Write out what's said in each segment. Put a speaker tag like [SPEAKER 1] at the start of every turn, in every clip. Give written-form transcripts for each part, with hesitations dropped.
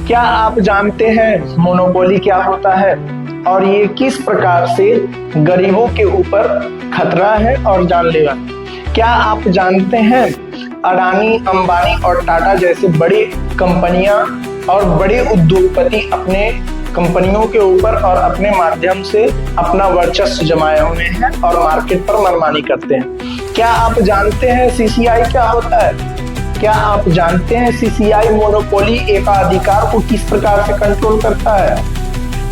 [SPEAKER 1] क्या आप जानते हैं मोनोपोली क्या होता है और ये किस प्रकार से गरीबों के ऊपर खतरा है और जानलेवा? क्या आप जानते हैं अडानी, अंबानी और टाटा जैसे बड़ी कंपनियां और बड़े उद्योगपति अपने कंपनियों के ऊपर और अपने माध्यम से अपना वर्चस्व जमाए हुए हैं और मार्केट पर मनमानी करते हैं? क्या आप जानते हैं सीसीआई क्या होता है? क्या आप जानते हैं सीसीआई मोनोपोली एकाधिकार को किस प्रकार से कंट्रोल करता है?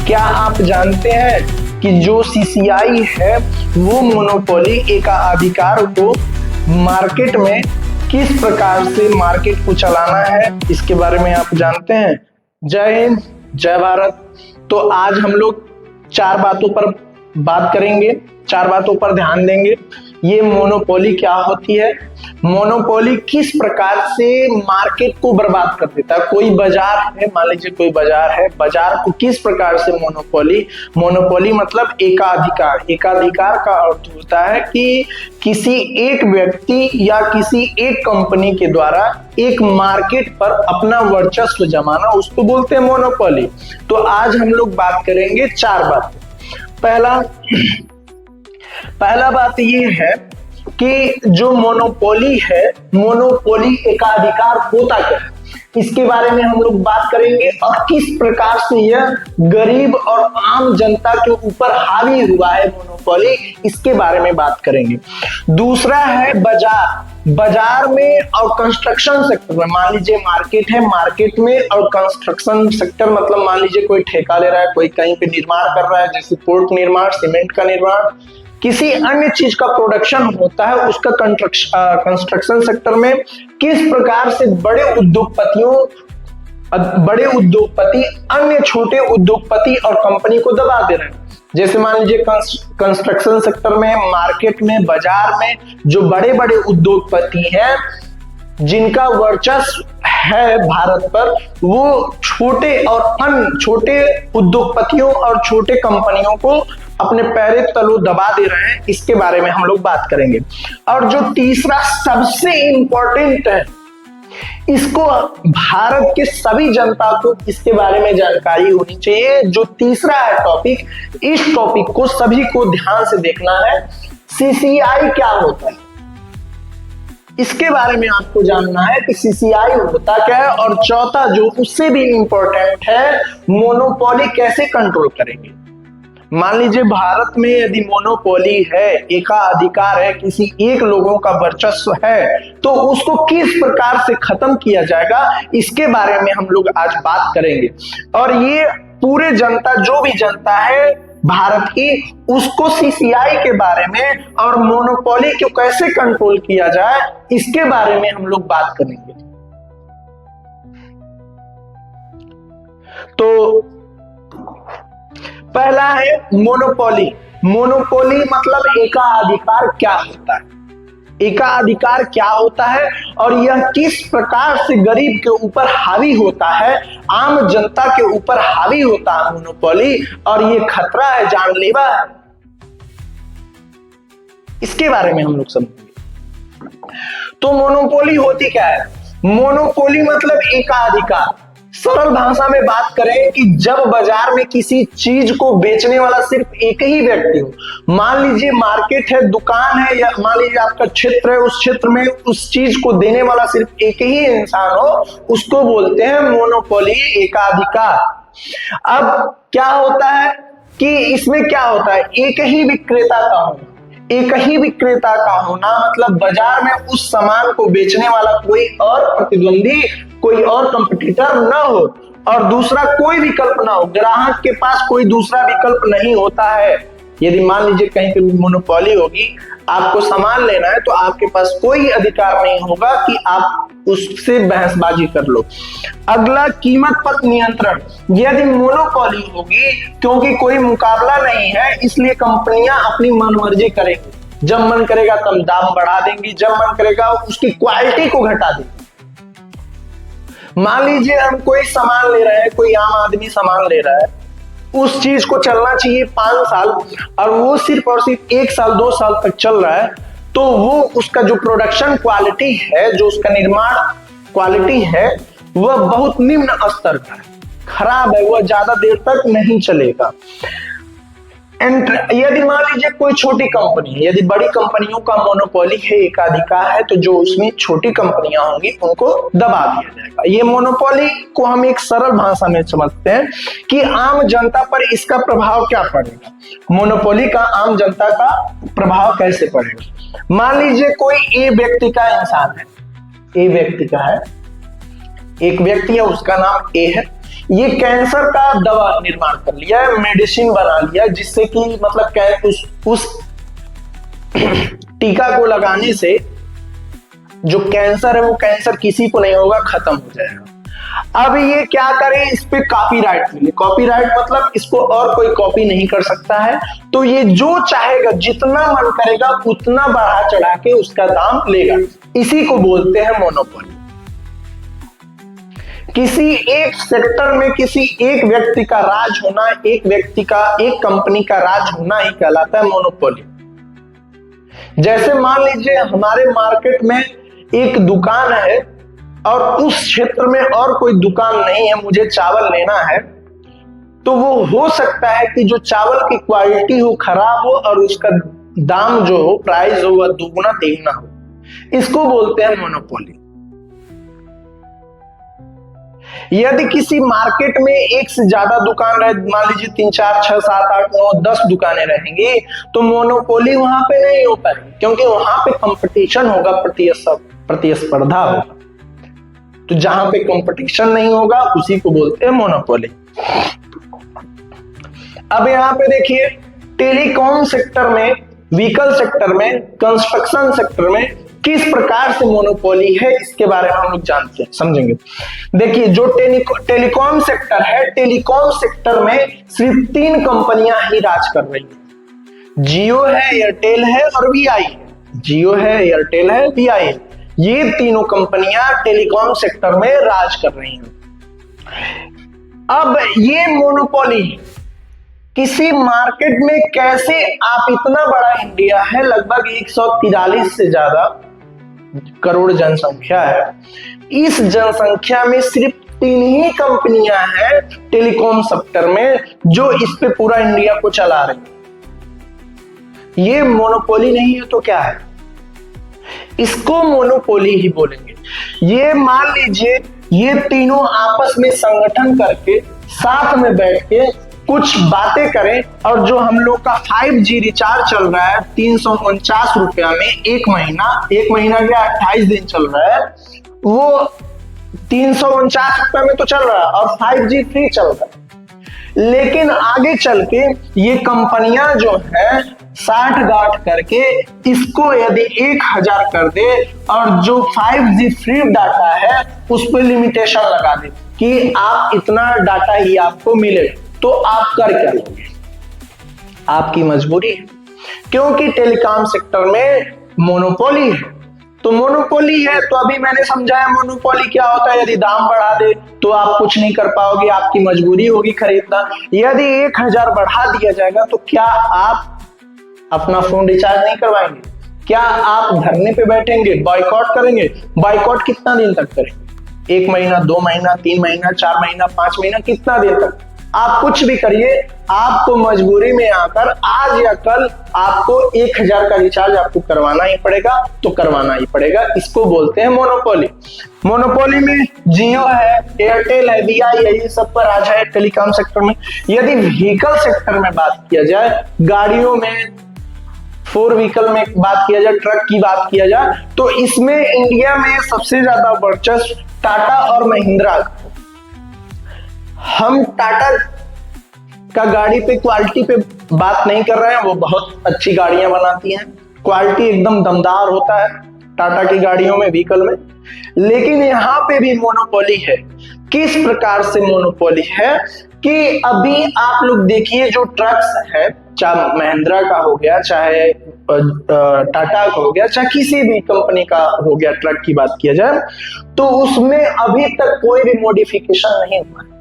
[SPEAKER 1] क्या आप जानते हैं कि जो सीसीआई है वो मोनोपोली एकाधिकार को मार्केट में किस प्रकार से मार्केट को चलाना है, इसके बारे में आप जानते हैं? जय हिंद, जय भारत। तो आज हम लोग 4 बातों पर बात करेंगे, 4 बातों पर ध्यान देंगे। ये मोनोपोली क्या होती है, मोनोपोली किस प्रकार से मार्केट को बर्बाद कर देता है। कोई बाजार है, मान लीजिए कोई बाजार है, बाजार को किस प्रकार से मोनोपोली मतलब एकाधिकार। एकाधिकार का अर्थ होता है कि किसी एक व्यक्ति या किसी एक कंपनी के द्वारा एक मार्केट पर अपना वर्चस्व जमाना, उसको बोलते हैं मोनोपोली। तो आज हम लोग बात करेंगे 4 बातें। पहला बात ये है कि जो मोनोपोली है, मोनोपोली एकाधिकार होता क्या है, इसके बारे में हम लोग बात करेंगे और किस प्रकार से यह गरीब और आम जनता के ऊपर हावी हुआ है मोनोपोली, इसके बारे में बात करेंगे। दूसरा है बाजार में और कंस्ट्रक्शन सेक्टर में। मान लीजिए मार्केट है, मार्केट में और कंस्ट्रक्शन सेक्टर मतलब मान लीजिए कोई ठेका ले रहा है, कोई कहीं पे निर्माण कर रहा है, जैसे पोर्ट निर्माण, सीमेंट का निर्माण, किसी अन्य चीज का प्रोडक्शन होता है, उसका कंस्ट्रक्शन सेक्टर में किस प्रकार से बड़े उद्योगपति अन्य छोटे उद्योगपति और कंपनी को दबा दे रहे हैं। जैसे मान लीजिए कंस्ट्रक्शन सेक्टर में, मार्केट में, बाजार में जो बड़े बड़े उद्योगपति हैं जिनका वर्चस्व है भारत पर, वो छोटे और अन्य छोटे उद्योगपतियों और छोटे कंपनियों को अपने पैरे तलों दबा दे रहे हैं, इसके बारे में हम लोग बात करेंगे। और जो तीसरा सबसे इंपॉर्टेंट है, इसको भारत के सभी जनता को इसके बारे में जानकारी होनी चाहिए। जो तीसरा है टॉपिक, इस टॉपिक को सभी को ध्यान से देखना है। सीसीआई क्या होता है, इसके बारे में आपको जानना है कि सीसीआई होता क्या है। और चौथा जो उससे भी इंपॉर्टेंट है, मोनोपोली कैसे कंट्रोल करेंगे। मान लीजिए भारत में यदि मोनोपोली है, एकाधिकार है, किसी एक लोगों का वर्चस्व है, तो उसको किस प्रकार से खत्म किया जाएगा, इसके बारे में हम लोग आज बात करेंगे। और ये पूरे जनता, जो भी जनता है भारत की, उसको सीसीआई के बारे में और मोनोपोली को कैसे कंट्रोल किया जाए, इसके बारे में हम लोग बात करेंगे। तो पहला है मोनोपोली। मोनोपोली मतलब एकाधिकार क्या होता है, एकाधिकार क्या होता है और यह किस प्रकार से गरीब के ऊपर हावी होता है, आम जनता के ऊपर हावी होता है मोनोपोली, और ये खतरा है, जानलेवा है, इसके बारे में हम लोग समझेंगे। तो मोनोपोली होती क्या है? मोनोपोली मतलब एकाधिकार। सरल भाषा में बात करें कि जब बाजार में किसी चीज को बेचने वाला सिर्फ एक ही व्यक्ति हो, मान लीजिए मार्केट है, दुकान है, या मान लीजिए आपका क्षेत्र है, उस क्षेत्र में उस चीज को देने वाला सिर्फ एक ही इंसान हो, उसको बोलते हैं मोनोपोली, एकाधिकार। अब क्या होता है कि इसमें क्या होता है, एक ही विक्रेता का होना। एक ही विक्रेता का होना मतलब बाजार में उस सामान को बेचने वाला कोई और प्रतिद्वंदी, कोई और कंपटीटर न हो, और दूसरा कोई विकल्प ना हो। ग्राहक के पास कोई दूसरा विकल्प नहीं होता है। यदि मान लीजिए कहीं पे मोनोपोली होगी, आपको सामान लेना है, तो आपके पास कोई अधिकार नहीं होगा कि आप उससे बहसबाजी कर लो। अगला, कीमत पर नियंत्रण। यदि मोनोपोली होगी, क्योंकि कोई मुकाबला नहीं है, इसलिए कंपनियां अपनी मनमर्जी करेंगी। जब मन करेगा तब दाम बढ़ा देंगी, जब मन करेगा उसकी क्वालिटी को घटा देंगी। मान लीजिए हम कोई सामान ले रहे हैं, कोई आम आदमी सामान ले रहा है, उस चीज को चलना चाहिए 5 साल और वो सिर्फ और सिर्फ 1 साल 2 साल तक चल रहा है, तो वो उसका जो प्रोडक्शन क्वालिटी है, जो उसका निर्माण क्वालिटी है, वह बहुत निम्न स्तर का है। खराब है, वह ज्यादा देर तक नहीं चलेगा। यदि मान लीजिए कोई छोटी कंपनी है, यदि बड़ी कंपनियों का मोनोपोली है, एकाधिकार है, तो जो उसमें छोटी कंपनियां होंगी उनको दबा दिया जाएगा। ये मोनोपोली को हम एक सरल भाषा में समझते हैं कि आम जनता पर इसका प्रभाव क्या पड़ेगा, मोनोपोली का आम जनता का प्रभाव कैसे पड़ेगा। मान लीजिए कोई ए व्यक्ति का इंसान है, ए व्यक्ति का है, एक व्यक्ति है, उसका नाम ए है, ये कैंसर का दवा निर्माण कर लिया है, मेडिसिन बना लिया, जिससे कि मतलब उस टीका को लगाने से जो कैंसर है वो कैंसर किसी को नहीं होगा, खत्म हो जाएगा। अब ये क्या करे, इस पे कॉपीराइट मिले। कॉपीराइट मतलब इसको और कोई कॉपी नहीं कर सकता है, तो ये जो चाहेगा, जितना मन करेगा उतना बढ़ा चढ़ा के उसका दाम लेगा। इसी को बोलते हैं मोनोपोली। किसी एक सेक्टर में किसी एक व्यक्ति का राज होना, एक व्यक्ति का, एक कंपनी का राज होना ही कहलाता है मोनोपोली। जैसे मान लीजिए हमारे मार्केट में एक दुकान है और उस क्षेत्र में और कोई दुकान नहीं है, मुझे चावल लेना है, तो वो हो सकता है कि जो चावल की क्वालिटी हो खराब हो और उसका दाम जो हो, प्राइस हो, वह दुगुना तिगुना हो। इसको बोलते हैं मोनोपोली। यदि किसी मार्केट में एक से ज्यादा दुकान रहे, मान लीजिए 3 4 6 7 8 9 10 दुकानें रहेंगी, तो मोनोपोली वहां पे नहीं हो पाएगी, क्योंकि वहां पे कंपटीशन होगा, प्रतिस्पर्धा होगा। तो जहां पे कंपटीशन नहीं होगा उसी को बोलते हैं मोनोपोली। अब यहां पे देखिए, टेलीकॉम सेक्टर में, व्हीकल सेक्टर में, कंस्ट्रक्शन सेक्टर में किस प्रकार से मोनोपोली है, इसके बारे में हम लोग जानते हैं, समझेंगे। देखिए, जो टेलीकॉम सेक्टर है, टेलीकॉम सेक्टर में सिर्फ 3 कंपनियां ही राज कर रही हैं। जियो है, एयरटेल है और वीआई है। जियो है, एयरटेल है, वीआई है। ये तीनों कंपनियां टेलीकॉम सेक्टर में राज कर रही हैं। अब ये मोनोपोली किसी मार्केट में कैसे, आप इतना बड़ा इंडिया है, लगभग 143 से ज्यादा करोड़ जनसंख्या है, इस जनसंख्या में सिर्फ 3 ही कंपनियां हैं टेलीकॉम सेक्टर में जो इस पे पूरा इंडिया को चला रही। ये मोनोपोली नहीं है तो क्या है, इसको मोनोपोली ही बोलेंगे। ये मान लीजिए ये तीनों आपस में संगठन करके साथ में बैठ के कुछ बातें करें, और जो हम लोग का 5G रिचार्ज चल रहा है 349 रुपया में एक महीना क्या 28 दिन चल रहा है, वो 349 रुपया में तो चल रहा है और 5G फ्री चल रहा है। लेकिन आगे चल के ये कंपनियां जो है 60 गांठ करके इसको यदि 1000 कर दे और जो 5G फ्री डाटा है उस पर लिमिटेशन लगा दे कि आप इतना डाटा ही आपको मिलेगा, तो आप कर क्या लोगे, आपकी मजबूरी है, क्योंकि टेलीकॉम सेक्टर में मोनोपोली है। तो मोनोपोली है, तो अभी मैंने समझाया मोनोपोली क्या होता है। यदि दाम बढ़ा दे तो आप कुछ नहीं कर पाओगे, आपकी मजबूरी होगी खरीदना। यदि 1000 बढ़ा दिया जाएगा तो क्या आप अपना फोन रिचार्ज नहीं करवाएंगे? क्या आप धरने पे बैठेंगे, बॉयकॉट करेंगे? बॉयकॉट कितना दिन तक करेंगे? 1 महीना, 2 महीना, 3 महीना, 4 महीना, 5 महीना, कितना दिन तक? आप कुछ भी करिए, आपको मजबूरी में आकर आज या कल आपको 1000 का रिचार्ज आपको करवाना ही पड़ेगा, तो करवाना ही पड़ेगा। इसको बोलते हैं मोनोपोली। मोनोपोली में जियो है, एयरटेल है, वीआई है, ये सब पर राज है टेलीकॉम सेक्टर में। यदि व्हीकल सेक्टर में बात किया जाए, गाड़ियों में, 4 व्हीकल में बात किया जाए, ट्रक की बात किया जाए, तो इसमें इंडिया में सबसे ज्यादा वर्चस्व टाटा और महिंद्रा। हम टाटा का गाड़ी पे क्वालिटी पे बात नहीं कर रहे हैं, वो बहुत अच्छी गाड़ियां बनाती हैं, क्वालिटी एकदम दमदार होता है टाटा की गाड़ियों में, व्हीकल में। लेकिन यहाँ पे भी मोनोपोली है। किस प्रकार से मोनोपोली है कि अभी आप लोग देखिए, जो ट्रक्स है, चाहे महिंद्रा का हो गया, चाहे टाटा का हो गया, चाहे किसी भी कंपनी का हो गया, ट्रक की बात किया जाए, तो उसमें अभी तक कोई भी मॉडिफिकेशन नहीं हुआ है।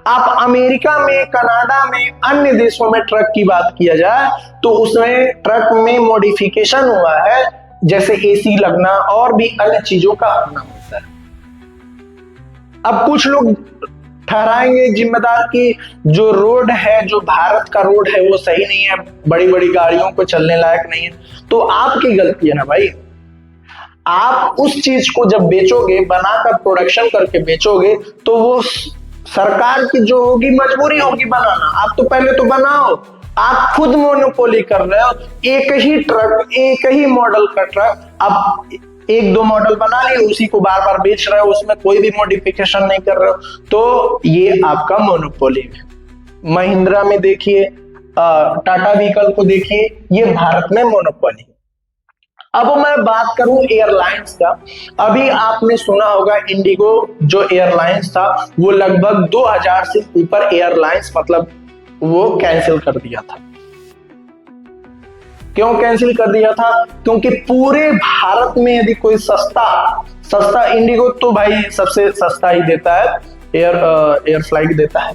[SPEAKER 1] आप अमेरिका में, कनाडा में, अन्य देशों में ट्रक की बात किया जाए तो उसमें ट्रक में मॉडिफिकेशन हुआ है, जैसे एसी लगना और भी अन्य चीजों का होना होता है। अब कुछ लोग ठहराएंगे जिम्मेदार कि जो रोड है, जो भारत का रोड है वो सही नहीं है, बड़ी बड़ी गाड़ियों को चलने लायक नहीं है, तो आपकी गलती है ना भाई। आप उस चीज को जब बेचोगे, बनाकर प्रोडक्शन करके बेचोगे, तो वो सरकार की जो होगी मजबूरी होगी बनाना। आप तो पहले तो बनाओ। आप खुद मोनोपोली कर रहे हो, एक ही ट्रक, एक ही मॉडल का ट्रक, आप एक दो मॉडल बना लिए, उसी को बार बार बेच रहे हो, उसमें कोई भी मॉडिफिकेशन नहीं कर रहे हो, तो ये आपका मोनोपोली है। महिंद्रा में देखिए, टाटा व्हीकल को देखिए, ये भारत में मोनोपोली। अब मैं बात करूं एयरलाइंस का। अभी आपने सुना होगा इंडिगो जो एयरलाइंस था वो लगभग 2000 से ऊपर एयरलाइंस मतलब वो कैंसिल कर दिया था। क्यों कैंसिल कर दिया था? क्योंकि पूरे भारत में यदि कोई सस्ता इंडिगो तो भाई सबसे सस्ता ही देता है, एयर फ्लाइट देता है,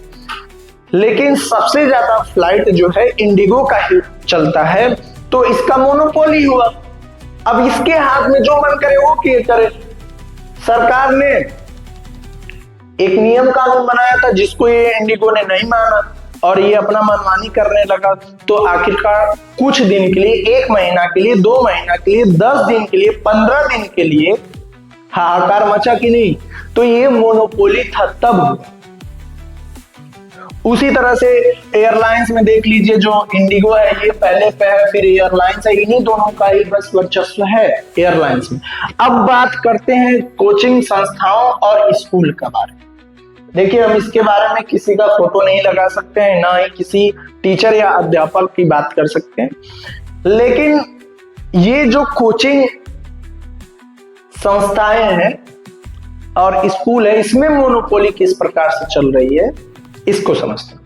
[SPEAKER 1] लेकिन सबसे ज्यादा फ्लाइट जो है इंडिगो का ही चलता है, तो इसका मोनोपोली हुआ। अब इसके हाथ में जो मन करे वो करे। सरकार ने एक नियम कानून बनाया था जिसको ये इंडिगो ने नहीं माना और ये अपना मनमानी करने लगा, तो आखिरकार कुछ दिन के लिए, 1 महीना के लिए, 2 महीना के लिए, 10 दिन के लिए, 15 दिन के लिए हाहाकार मचा कि नहीं? तो ये मोनोपोली था तब हुआ। उसी तरह से एयरलाइंस में देख लीजिए, जो इंडिगो है ये पहले पे है, फिर एयरलाइंस है, इन्हीं दोनों का ही बस वर्चस्व है एयरलाइंस में। अब बात करते हैं कोचिंग संस्थाओं और स्कूल के बारे में। देखिए, हम इसके बारे में किसी का फोटो नहीं लगा सकते हैं, ना ही किसी टीचर या अध्यापक की बात कर सकते हैं, लेकिन ये जो कोचिंग संस्थाएं हैं और स्कूल है, इसमें मोनोपोली किस प्रकार से चल रही है इसको समझते हैं।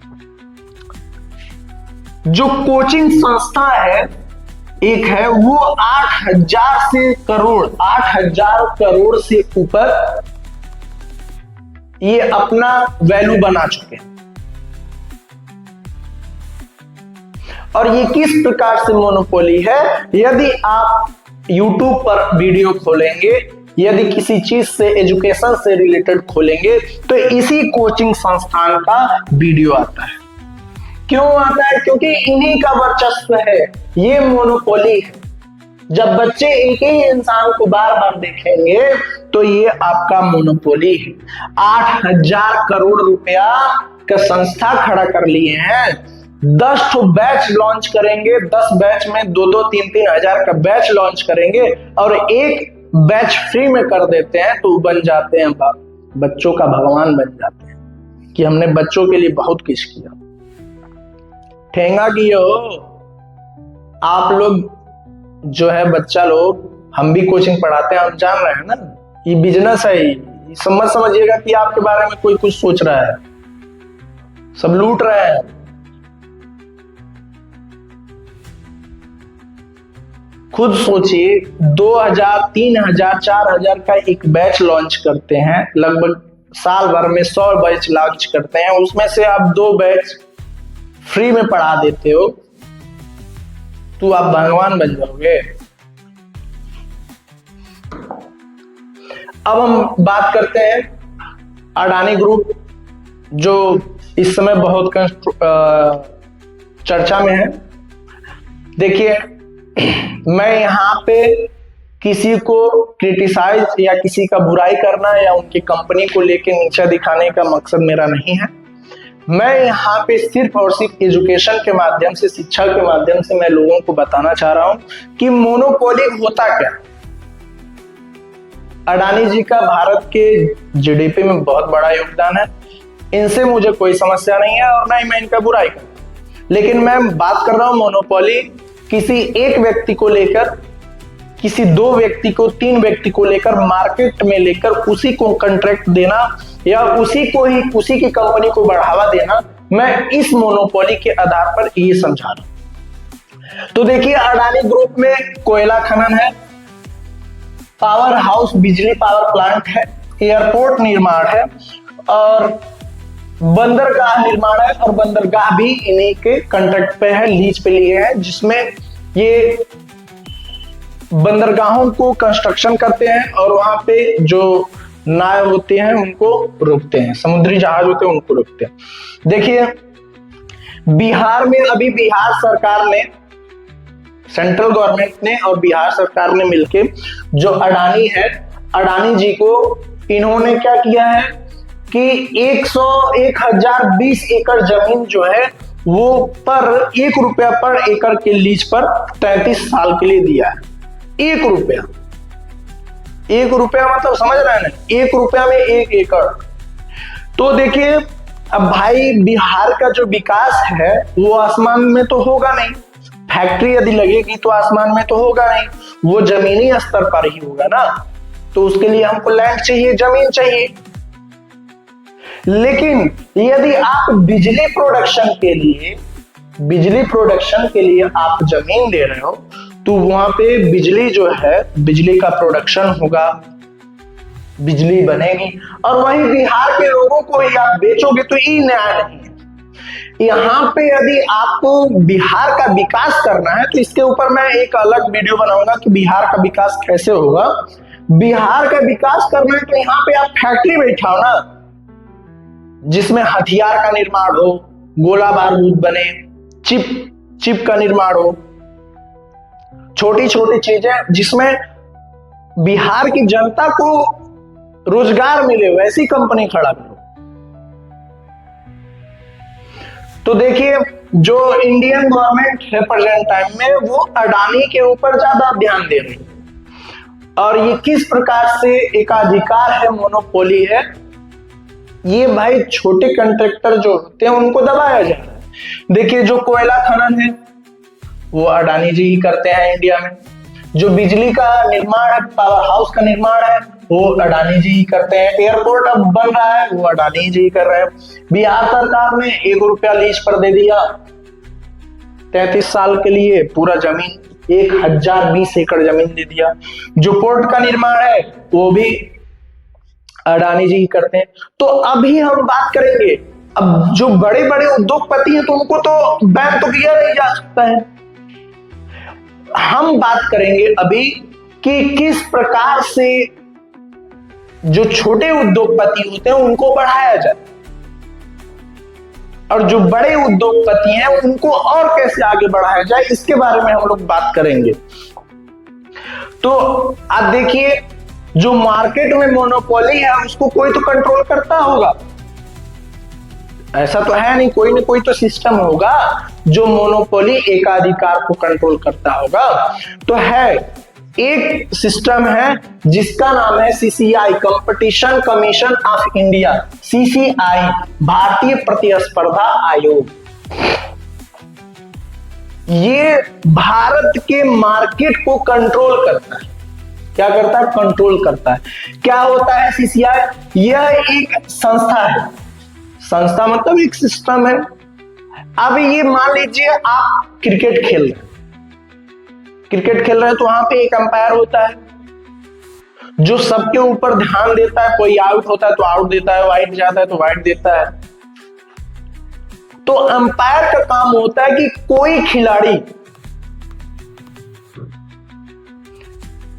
[SPEAKER 1] जो कोचिंग संस्था है एक है, वो 8,000 करोड़ से ऊपर ये अपना वैल्यू बना चुके हैं। और ये किस प्रकार से मोनोपोली है? यदि आप YouTube पर वीडियो खोलेंगे, यदि किसी चीज से, एजुकेशन से रिलेटेड खोलेंगे, तो इसी कोचिंग संस्थान का वीडियो आता है। क्यों आता है? क्योंकि इन्हीं का वर्चस्व है, ये मोनोपोली है। जब बच्चे एक ही इंसान को बार बार देखेंगे तो ये आपका मोनोपोली है। 8,000 करोड़ रुपया का संस्था खड़ा कर लिए हैं, 10 तो बैच लॉन्च करेंगे, 10 बैच में 2-2, 3-3 हजार का बैच लॉन्च करेंगे और एक बैच फ्री में कर देते हैं, तो बन जाते हैं बच्चों का भगवान बन जाते हैं कि हमने बच्चों के लिए बहुत कुछ किया। ठेंगा किए हो आप लोग, जो है बच्चा लोग, हम भी कोचिंग पढ़ाते हैं, हम जान रहे हैं ना, ये बिजनेस है। मत समझिएगा कि आपके बारे में कोई कुछ सोच रहा है, सब लूट रहे हैं। खुद सोचिए, 2,000, 3,000, 4,000 का एक बैच लॉन्च करते हैं, लगभग साल भर में 100 बैच लॉन्च करते हैं, उसमें से आप 2 बैच फ्री में पढ़ा देते हो, तो आप भगवान बन जाओगे। अब हम बात करते हैं अडानी ग्रुप, जो इस समय बहुत चर्चा में है। देखिए, मैं यहाँ पे किसी को क्रिटिसाइज या किसी का बुराई करना या उनकी कंपनी को लेके नीचा दिखाने का मकसद मेरा नहीं है। मैं यहाँ पे सिर्फ और सिर्फ एजुकेशन के माध्यम से, शिक्षा के माध्यम से मैं लोगों को बताना चाह रहा हूँ कि मोनोपोली होता क्या। अडानी जी का भारत के जीडीपी में बहुत बड़ा योगदान है, इनसे मुझे कोई समस्या नहीं है और ना ही मैं इनका बुराई करता, लेकिन मैं बात कर रहा हूँ मोनोपोली किसी एक व्यक्ति को लेकर, किसी 2 व्यक्ति को, 3 व्यक्ति को लेकर, मार्केट में लेकर उसी को कॉन्ट्रैक्ट देना या उसी की कंपनी को बढ़ावा देना। मैं इस मोनोपोली के आधार पर ये समझा रहा हूं। तो देखिए, अडानी ग्रुप में कोयला खनन है, पावर हाउस, बिजली पावर प्लांट है, एयरपोर्ट निर्माण है और बंदरगाह निर्माण है, और बंदरगाह भी इन्हीं के कॉन्ट्रैक्ट पे है, लीज पे लिए हैं, जिसमें ये बंदरगाहों को कंस्ट्रक्शन करते हैं और वहां पे जो नाव होते हैं उनको रोकते हैं, समुद्री जहाज होते हैं उनको रोकते हैं। देखिए बिहार में अभी बिहार सरकार ने, सेंट्रल गवर्नमेंट ने और बिहार सरकार ने मिलके जो अडानी है, अडानी जी को इन्होंने क्या किया है कि 1020 एकड़ जमीन जो है वो पर ₹1 पर एकड़ के लीज पर 33 साल के लिए दिया है। ₹1 मतलब समझ रहे हैं ना, ₹1 में 1 एकड़। तो देखिए अब भाई बिहार का जो विकास है वो आसमान में तो होगा नहीं, फैक्ट्री यदि लगेगी तो आसमान में तो होगा नहीं, वो जमीनी स्तर पर ही होगा ना। तो उसके लिए हमको लैंड चाहिए, जमीन चाहिए। लेकिन यदि आप बिजली प्रोडक्शन के लिए आप जमीन दे रहे हो तो वहां पे बिजली जो है, बिजली का प्रोडक्शन होगा, बिजली बनेगी, और वहीं बिहार के लोगों को ही आप बेचोगे तो ये न्याय नहीं है। यहाँ पे यदि आपको बिहार का विकास करना है तो इसके ऊपर मैं एक अलग वीडियो बनाऊंगा कि बिहार का विकास कैसे होगा। बिहार का विकास करना है तो यहाँ पे आप फैक्ट्री बैठाओ ना, जिसमें हथियार का निर्माण हो, गोला बारूद बने, चिप का निर्माण हो, छोटी छोटी चीजें जिसमें बिहार की जनता को रोजगार मिले, वैसी कंपनी खड़ा करो। तो देखिए जो इंडियन गवर्नमेंट है प्रेजेंट टाइम में, वो अडानी के ऊपर ज्यादा ध्यान दे रही है, और ये किस प्रकार से एकाधिकार है, मोनोपोली है, ये भाई छोटे कंट्रैक्टर जो होते हैं उनको दबाया जा रहा है। देखिए जो कोयला खनन है वो अडानी जी ही करते हैं इंडिया में, जो बिजली का निर्माण है, पावर हाउस का निर्माण है, वो अडानी जी ही करते हैं, एयरपोर्ट अब बन रहा है वो अडानी जी ही कर रहे हैं। बिहार सरकार ने ₹1 लीज पर दे दिया 33 साल के लिए, पूरा जमीन 1020 एकड़ जमीन दे दिया। जो पोर्ट का निर्माण है वो भी अडानी जी ही करते हैं। तो अभी हम बात करेंगे, अब जो बड़े बड़े उद्योगपति हैं तो उनको तो बैन तो किया नहीं जा सकता है। हम बात करेंगे अभी कि किस प्रकार से जो छोटे उद्योगपति होते हैं उनको बढ़ाया जाए, और जो बड़े उद्योगपति हैं उनको और कैसे आगे बढ़ाया जाए, इसके बारे में हम लोग बात करेंगे। तो आप देखिए जो मार्केट में मोनोपोली है उसको कोई तो कंट्रोल करता होगा, ऐसा तो है नहीं, कोई ना कोई तो सिस्टम होगा जो मोनोपोली एकाधिकार को कंट्रोल करता होगा। तो है एक सिस्टम है जिसका नाम है CCI, competition commission of India, CCI भारतीय प्रतिस्पर्धा आयोग। ये भारत के मार्केट को कंट्रोल करता है। क्या करता है? कंट्रोल करता है। क्या होता है CCI? यह एक संस्था है, संस्था मतलब एक सिस्टम है। अब ये मान लीजिए आप क्रिकेट खेल रहे हैं, तो वहां पे एक अंपायर होता है जो सबके ऊपर ध्यान देता है, कोई आउट होता है तो आउट देता है, वाइड जाता है तो वाइड देता है। तो अंपायर का काम होता है कि कोई खिलाड़ी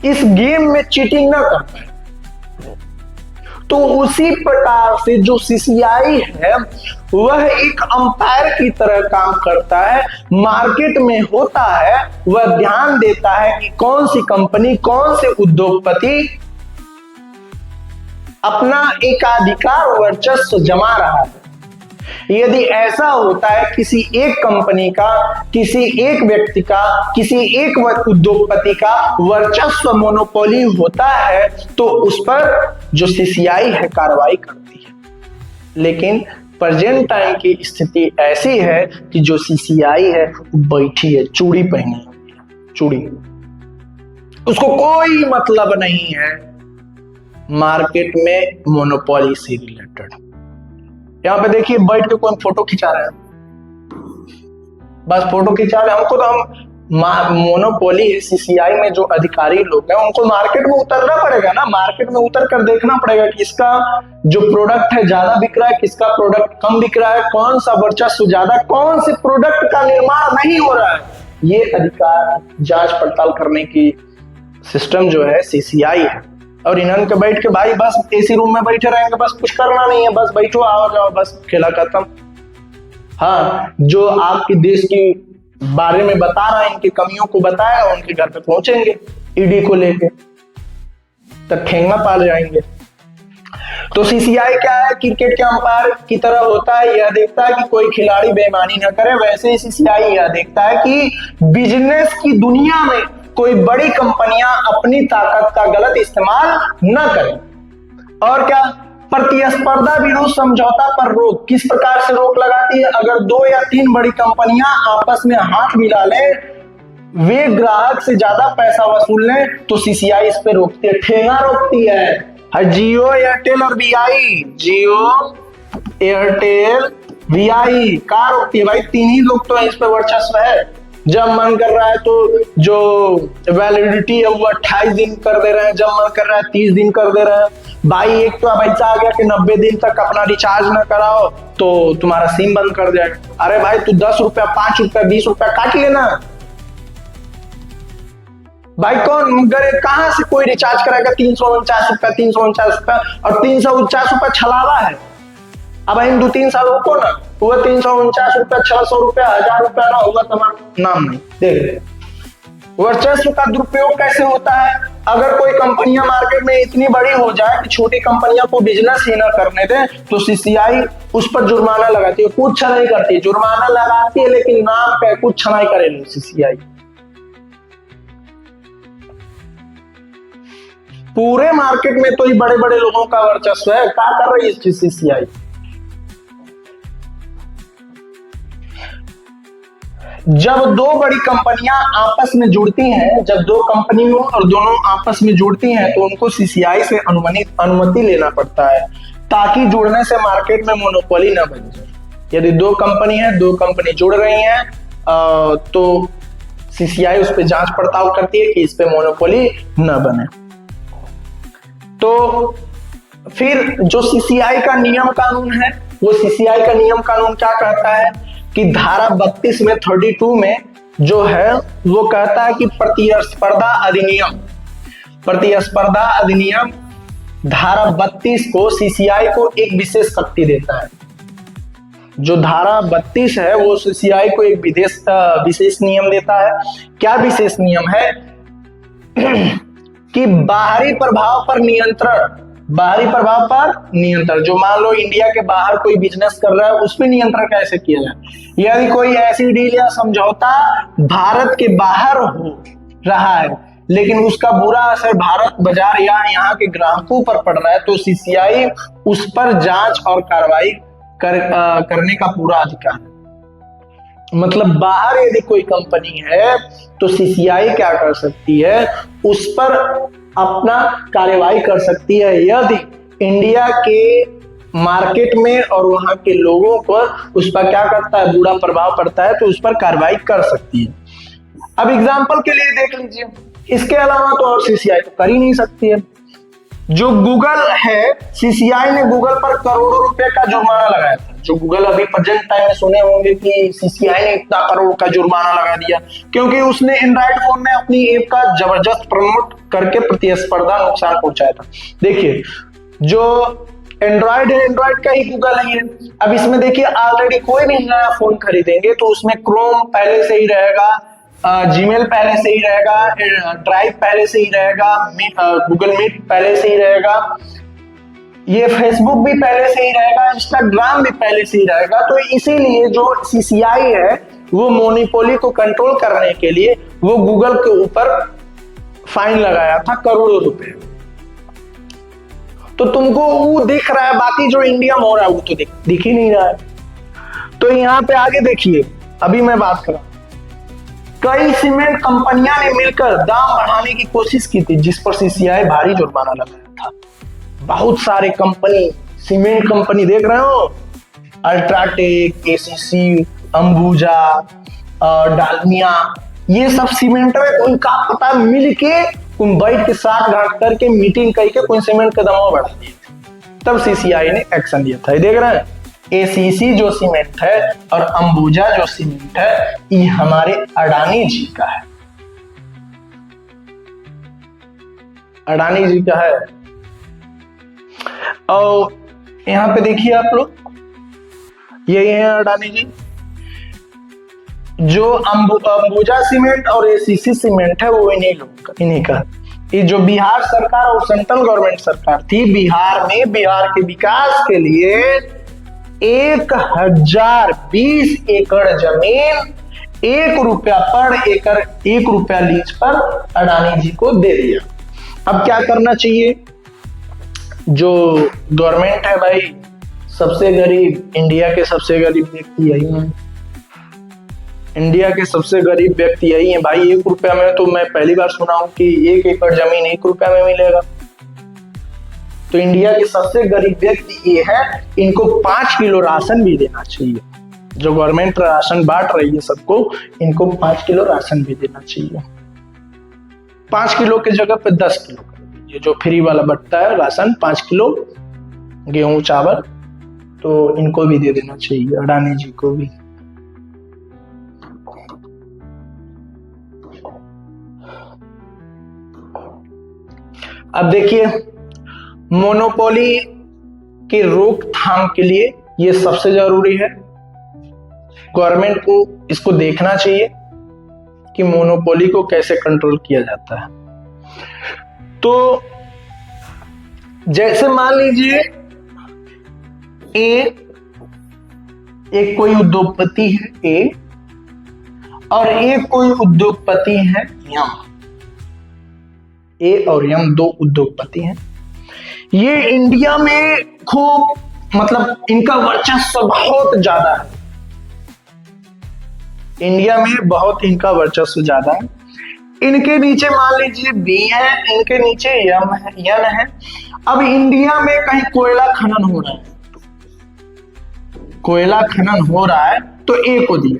[SPEAKER 1] इस गेम में चीटिंग ना कर पाए। तो उसी प्रकार से जो CCI है वह एक अंपायर की तरह काम करता है, मार्केट में होता है, वह ध्यान देता है कि कौन सी कंपनी, कौन से उद्योगपति अपना एकाधिकार वर्चस्व जमा रहा है। यदि ऐसा होता है किसी एक कंपनी का, किसी एक व्यक्ति का, किसी एक उद्योगपति का वर्चस्व मोनोपोली होता है तो उस पर जो CCI है कार्रवाई करती है। लेकिन प्रेजेंट टाइम की स्थिति ऐसी है कि जो CCI है वो बैठी है, चूड़ी पहनी है, चूड़ी, उसको कोई मतलब नहीं है मार्केट में मोनोपोली से रिलेटेड। यहाँ पे देखिए बैठ के कोई फोटो खिंचा रहा है, बस फोटो खिंचा रहे। हमको तो हम मोनोपोली CCI में जो अधिकारी लोग हैं उनको मार्केट में उतरना पड़ेगा ना, मार्केट में उतर कर देखना पड़ेगा कि इसका जो प्रोडक्ट है ज्यादा बिक रहा है, किसका प्रोडक्ट कम बिक रहा है, कौन सा वर्चस्व ज्यादा, कौन से प्रोडक्ट का निर्माण नहीं हो रहा है। ये अधिकार जांच पड़ताल करने की सिस्टम जो है CCI है। और इन्होंने के बैठ के भाई बस एसी रूम में बैठे रहेंगे, बस कुछ करना नहीं है, बस बैठो आओ जाओ, बस खेला खत्म। हाँ, जो आपके देश के बारे में बता रहा है, इनकी कमियों को बताएगा, उनके घर पे पहुंचेंगे ईडी को लेके, तब ठेंगा पाल जाएंगे। तो सीसीआई क्या है? क्रिकेट के अंपायर की तरह होता है, यह देखता है कि कोई खिलाड़ी बेईमानी न करे। वैसे ही सीसीआई यह देखता है कि बिजनेस की दुनिया में कोई बड़ी कंपनियां अपनी ताकत का गलत इस्तेमाल न करें। और क्या? प्रतिस्पर्धा विरोध समझौता पर रोक। किस प्रकार से रोक लगाती है? अगर 2 या 3 बड़ी कंपनियां आपस में हाथ मिला लें, वे ग्राहक से ज्यादा पैसा वसूल लें, तो सीसीआई इस पे रोकती है, ठेंगा रोकती है। जियो, एयरटेल और वीआई, जियो, एयरटेल, वीआई का रोकती है भाई। 3 ही लोग तो इस पे वर्चस्व है। जब मन कर रहा है तो जो वैलिडिटी है वो 28 दिन कर दे रहे हैं, जब मन कर रहा है 30 दिन कर दे रहे हैं भाई। एक तो अब ऐसा आ गया कि 90 दिन तक अपना रिचार्ज ना कराओ तो तुम्हारा सिम बंद कर जाएगा। अरे भाई तू 10 रुपया, 5 रुपया, 20 रुपया काट लेना भाई। कौन कहां से कोई रिचार्ज कराएगा 349 रुपया, 349 रुपया, और 349 रुपया छलावा है। अब इन 2-3 साल रुको ना, हुआ 349 रुपया, 600 रुपया, 1000 रुपया ना होगा तुम्हारा नाम नहीं। देख वर्चस्व का दुरुपयोग कैसे होता है? अगर कोई कंपनियां मार्केट में इतनी बड़ी हो जाए कि छोटी कंपनियां को बिजनेस ही ना करने दे, तो सीसीआई उस पर जुर्माना लगाती है। कुछ नहीं करती, जुर्माना लगाती है लेकिन नाम पे कुछ नहीं करेगी सीसीआई। पूरे मार्केट में तो ही बड़े बड़े लोगों का वर्चस्व है, क्या कर रही है सीसीआई? जब 2 बड़ी कंपनियां आपस में जुड़ती हैं, जब 2 कंपनियों और दोनों आपस में जुड़ती हैं, तो उनको सीसीआई से अनुमति लेना पड़ता है, ताकि जुड़ने से मार्केट में मोनोपोली ना बन जाए। यदि 2 कंपनी है, 2 कंपनी जुड़ रही हैं, तो सीसीआई उस पर जांच पड़ताल करती है कि इस पे मोनोपोली न बने। तो फिर जो सीसीआई का नियम कानून है, वो सीसीआई का नियम कानून क्या कहता है कि धारा 32 में 32 में जो है वो कहता है कि प्रतिस्पर्धा अधिनियम धारा 32 को सीसीआई को एक विशेष शक्ति देता है। जो धारा 32 है वो सीसीआई को एक विशेष नियम देता है। क्या विशेष नियम है? कि बाहरी प्रभाव पर नियंत्रण। जो मान लो इंडिया के बाहर कोई बिजनेस कर रहा है, उस पर नियंत्रण कैसे किया जाए? यदि कोई ऐसी डील या समझौता भारत के बाहर हो रहा है लेकिन उसका बुरा असर भारत बाजार या यहाँ के ग्राहकों पर पड़ रहा है, तो सीसीआई उस पर जांच और कार्रवाई करने का पूरा अधिकार है। मतलब बाहर यदि कोई कंपनी है तो सीसीआई क्या कर सकती है? उस पर अपना कार्रवाई कर सकती है। यदि इंडिया के मार्केट में और वहां के लोगों पर उस पर क्या करता है, बुरा प्रभाव पड़ता है, तो उस पर कार्रवाई कर सकती है। अब एग्जांपल के लिए देख लीजिए, इसके अलावा तो और सीसीआई तो कर ही नहीं सकती है। जो गूगल है, सीसीआई ने गूगल पर करोड़ों रुपए का जुर्माना लगाया था। जो गूगल अभी प्रेजेंट टाइम में सुने होंगे कि सीसीआई ने इतना करोड़ का जुर्माना लगा दिया, क्योंकि उसने एंड्रॉइड फोन में अपनी ऐप का जबरदस्त प्रमोट करके प्रतिस्पर्धा नुकसान पहुंचाया था। देखिए जो एंड्रॉइड है, एंड्रॉइड का ही गूगल ही है। अब इसमें देखिए ऑलरेडी कोई भी नया फोन खरीदेंगे तो उसमें क्रोम पहले से ही रहेगा, जीमेल पहले से ही रहेगा, ड्राइव पहले से ही रहेगा, गूगल मीट पहले से ही रहेगा, ये फेसबुक भी पहले से ही रहेगा, इंस्टाग्राम भी पहले से ही रहेगा। तो इसीलिए जो सीसीआई है वो मोनोपोली को कंट्रोल करने के लिए वो गूगल के ऊपर फाइन लगाया था करोड़ों रुपए। तो तुमको वो दिख रहा है, बाकी जो इंडिया में हो रहा है वो तो दिख ही नहीं रहा है। तो यहाँ पे आगे देखिए, अभी मैं बात कर रहा हूं, कई सीमेंट कंपनियां ने मिलकर दाम बढ़ाने की कोशिश की थी, जिस पर सीसीआई भारी जुर्माना लगाया था। बहुत सारे कंपनी, सीमेंट कंपनी देख रहे हो, अल्ट्राटेक, एसीसी, अंबुजा, डालमिया, ये सब सीमेंट में उनका पता मिल के उन बैठ के 60 घाट करके मीटिंग करके कोई सीमेंट का दाम बढ़ा दिए थे। तब सीसीआई ने एक्शन लिया था। ये देख रहे हैं, एसीसी जो सीमेंट है और अंबुजा जो सीमेंट है, ये हमारे अडानी जी का है। अडानी जी का है। और यहाँ पे देखिए आप लोग, यही है अडानी जी। जो अंबुजा सीमेंट और एसीसी सीमेंट है वो इन्हीं का। ये जो बिहार सरकार और सेंट्रल गवर्नमेंट सरकार थी, बिहार में बिहार के विकास के लिए 1020 एकड़ जमीन 1 रुपया पर एकड़ 1 रुपया लीज पर अडानी जी को दे दिया। अब क्या करना चाहिए? जो गवर्नमेंट है भाई, सबसे गरीब, इंडिया के सबसे गरीब व्यक्ति यही हैं। इंडिया के सबसे गरीब व्यक्ति यही है भाई। 1 रुपया में तो मैं पहली बार सुना हूं कि 1 एकड़ जमीन 1 रुपया में मिलेगा। तो इंडिया के सबसे गरीब व्यक्ति ये है, इनको 5 किलो राशन भी देना चाहिए। जो गवर्नमेंट राशन बांट रही है सबको, इनको 5 किलो राशन भी देना चाहिए। 5 किलो की जगह पे 10 किलो कर दीजिए। जो फ्री वाला बंटता है राशन 5 किलो गेहूं चावल, तो इनको भी दे देना चाहिए, अडानी जी को भी। अब देखिए, मोनोपोली की रोकथाम के लिए ये सबसे जरूरी है। गवर्नमेंट को इसको देखना चाहिए कि मोनोपोली को कैसे कंट्रोल किया जाता है। तो जैसे मान लीजिए एक कोई उद्योगपति है ए, और एक कोई उद्योगपति है यम। ए और यम 2 उद्योगपति हैं। ये इंडिया में खूब, मतलब इनका वर्चस्व बहुत ज्यादा है। इंडिया में बहुत इनका वर्चस्व ज्यादा है। इनके नीचे मान लीजिए बी है, इनके नीचे यम है, यन है। अब इंडिया में कहीं कोयला खनन हो रहा है, कोयला खनन हो रहा है तो ए को दिया।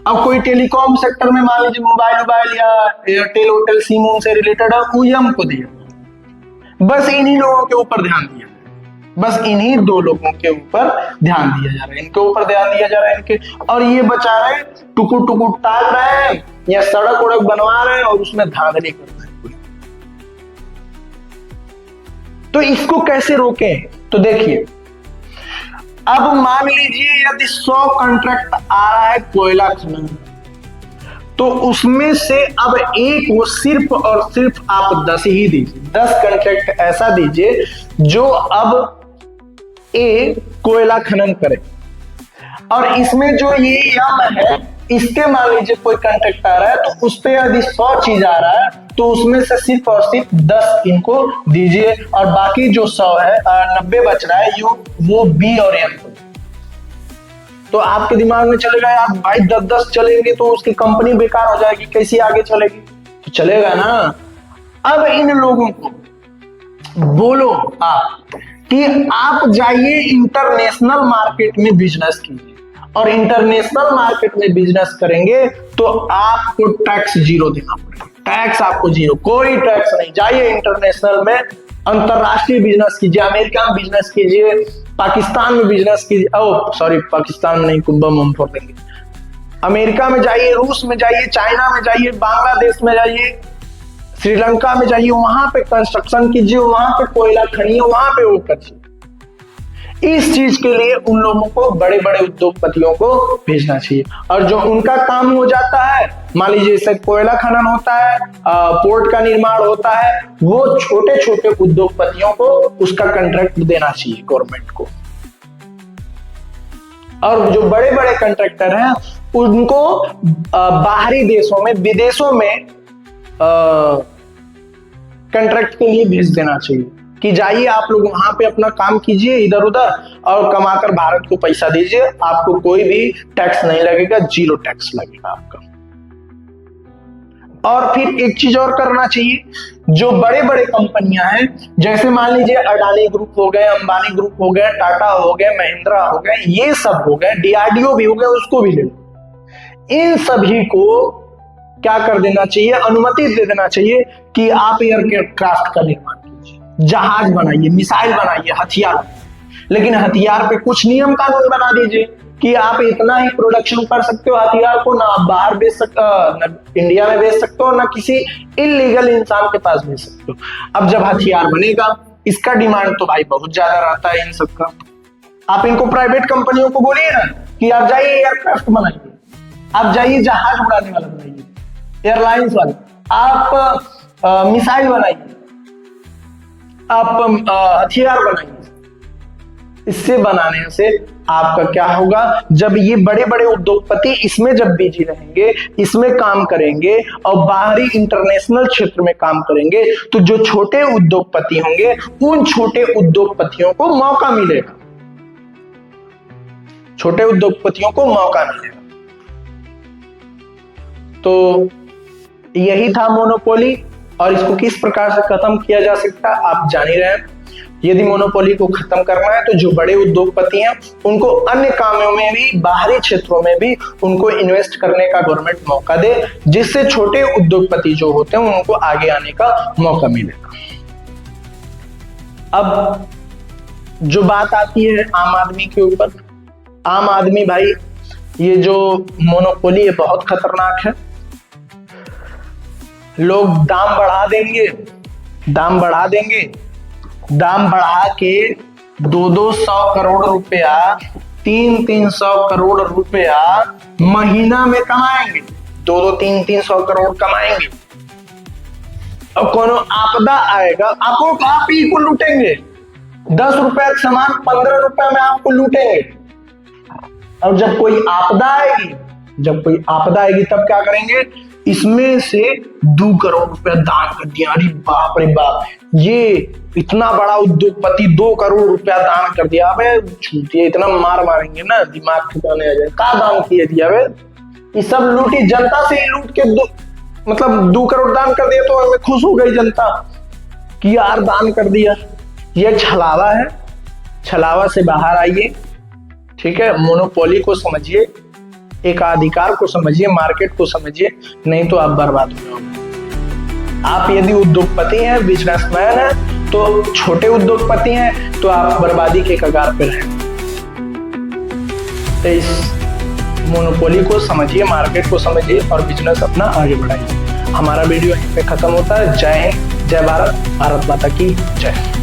[SPEAKER 1] अब कोई टेलीकॉम सेक्टर में मान लीजिए मोबाइल या एयरटेल होटल सिम से रिलेटेड है, वो यम को दिया। बस इन्हीं लोगों के ऊपर ध्यान दिया, बस इन्हीं 2 लोगों के ऊपर ध्यान दिया जा रहा है, इनके ऊपर ध्यान दिया जा रहा है इनके। और ये बेचारे टुकुर टुकुर टाल रहे हैं या सड़क उड़क बनवा रहे हैं और उसमें धांधली कर रहे हैं। तो इसको कैसे रोकें? तो देखिए, अब मान लीजिए यदि 100 कॉन्ट्रैक्ट आ रहा है कोयला खनन, तो उसमें से अब एक वो सिर्फ और सिर्फ आप 10 ही दीजिए। 10 कॉन्ट्रैक्ट ऐसा दीजिए जो अब ए कोयला खनन करे। और इसमें जो ये यम है, इसके मान लीजिए कोई कॉन्ट्रैक्ट आ रहा है तो उस पर यदि 100 चीज आ रहा है तो उसमें से सिर्फ और सिर्फ 10 इनको दीजिए, और बाकी जो 100 है 90 बच रहा है वो बी और एम को। तो आपके दिमाग में चलेगा यार भाई 10-10 चलेंगे तो उसकी कंपनी बेकार हो जाएगी, कैसी आगे चलेगी? तो चलेगा ना। अब इन लोगों को बोलो आप कि आप जाइए इंटरनेशनल मार्केट में बिजनेस कीजिए, और इंटरनेशनल मार्केट में बिजनेस करेंगे तो आपको टैक्स 0 देना पड़ेगा। टैक्स आपको 0, कोई टैक्स नहीं। जाइए इंटरनेशनल में अंतरराष्ट्रीय बिजनेस कीजिए, अमेरिका में बिजनेस कीजिए, पाकिस्तान में बिजनेस कीजिए। ओह सॉरी, पाकिस्तान में नहीं, बम फोड़ देंगे। अमेरिका में जाइए, रूस में जाइए, चाइना में जाइए, बांग्लादेश में जाइए, श्रीलंका में जाइए, वहां पे कंस्ट्रक्शन कीजिए, वहां पे कोयला खनिए, वहां पे वो करिए। इस चीज के लिए उन लोगों को, बड़े बड़े उद्योगपतियों को भेजना चाहिए। और जो उनका काम हो जाता है, मान लीजिए जैसे कोयला खनन होता है, पोर्ट का निर्माण होता है, वो छोटे छोटे उद्योगपतियों को उसका कॉन्ट्रैक्ट देना चाहिए गवर्नमेंट को। और जो बड़े बड़े कॉन्ट्रैक्टर हैं उनको बाहरी देशों में, विदेशों में कॉन्ट्रैक्ट के लिए भेज देना चाहिए कि जाइए आप लोग वहां पे अपना काम कीजिए इधर उधर, और कमाकर भारत को पैसा दीजिए, आपको कोई भी टैक्स नहीं लगेगा, 0 टैक्स लगेगा आपका। और फिर एक चीज और करना चाहिए, जो बड़े बड़े कंपनियां हैं, जैसे मान लीजिए अडानी ग्रुप हो गए, अंबानी ग्रुप हो गए, टाटा हो गए, महिंद्रा हो गए, ये सब हो गए, डीआरडीओ भी हो गए, उसको भी ले लो। इन सभी को क्या कर देना चाहिए? अनुमति दे देना चाहिए कि आप एयरक्राफ्ट का निर्माण कीजिए, जहाज बनाइए, मिसाइल बनाइए, हथियार। लेकिन हथियार पे कुछ नियम कानून बना दीजिए कि आप इतना ही प्रोडक्शन कर सकते हो हथियार को, ना आप बाहर बेच सकते, ना इंडिया में बेच सकते हो, ना किसी इलीगल इंसान के पास बेच सकते हो। अब जब हथियार बनेगा, इसका डिमांड तो भाई बहुत ज्यादा रहता है इन सबका। आप इनको प्राइवेट कंपनियों को बोलिए ना कि आप जाइए एयरक्राफ्ट बनाइए, आप जाइए जहाज उड़ाने वाला बनाइए, एयरलाइंस वाले, आप मिसाइल बनाइए, आप हथियार बनाइए। इससे बनाने से आपका क्या होगा, जब ये बड़े बड़े उद्योगपति इसमें जब बिजी रहेंगे, इसमें काम करेंगे और बाहरी इंटरनेशनल क्षेत्र में काम करेंगे, तो जो छोटे उद्योगपति होंगे उन छोटे उद्योगपतियों को मौका मिलेगा, छोटे उद्योगपतियों को मौका मिलेगा। तो यही था मोनोपोली, और इसको किस प्रकार से खत्म किया जा सकता है आप जान ही रहे हैं। यदि मोनोपोली को खत्म करना है तो जो बड़े उद्योगपति हैं उनको अन्य कामों में भी, बाहरी क्षेत्रों में भी उनको इन्वेस्ट करने का गवर्नमेंट मौका दे, जिससे छोटे उद्योगपति जो होते हैं उनको आगे आने का मौका मिलेगा। अब जो बात आती है आम आदमी के ऊपर, आम आदमी भाई, ये जो मोनोपोली है बहुत खतरनाक है। लोग दाम बढ़ा देंगे, दाम बढ़ा देंगे, दाम बढ़ा के 200 करोड़ रुपया, 300 करोड़ रुपया महीना में कमाएंगे, 300 करोड़ कमाएंगे। अब कोनो आपदा आएगा, आप ही को लूटेंगे। 10 रुपया का सामान 15 रुपया में आपको लूटेंगे। और जब कोई आपदा आएगी, तब क्या करेंगे, इसमें से 2 करोड़ रुपया दान कर दिया। अरे बाप रे बाप, ये इतना बड़ा उद्योगपति 2 करोड़ रुपया दान कर दिया। अबे छूटिए, इतना मार मारेंगे ना, दिमाग ठिकाने आ जाए। का दान किए दिया बे, ये सब लूटी, जनता से ही लूट के 2 करोड़ दान कर दिया, तो हमें खुश हो गई जनता कि यार दान कर दिया। ये छलावा है, छलावा से बाहर आइए, ठीक है। मोनोपोली को समझिए, एकाधिकार को समझिए, मार्केट को समझिए, नहीं तो आप बर्बाद हो जाओगे। आप यदि उद्योगपति हैं, बिजनेसमैन हैं, तो छोटे उद्योगपति हैं तो आप बर्बादी के कगार पर हैं। तो इस मोनोपोली को समझिए, मार्केट को समझिए और बिजनेस अपना आगे बढ़ाइए। हमारा वीडियो यहीं पे खत्म होता है। जय हिंद, जय भारत, भारत माता की जय।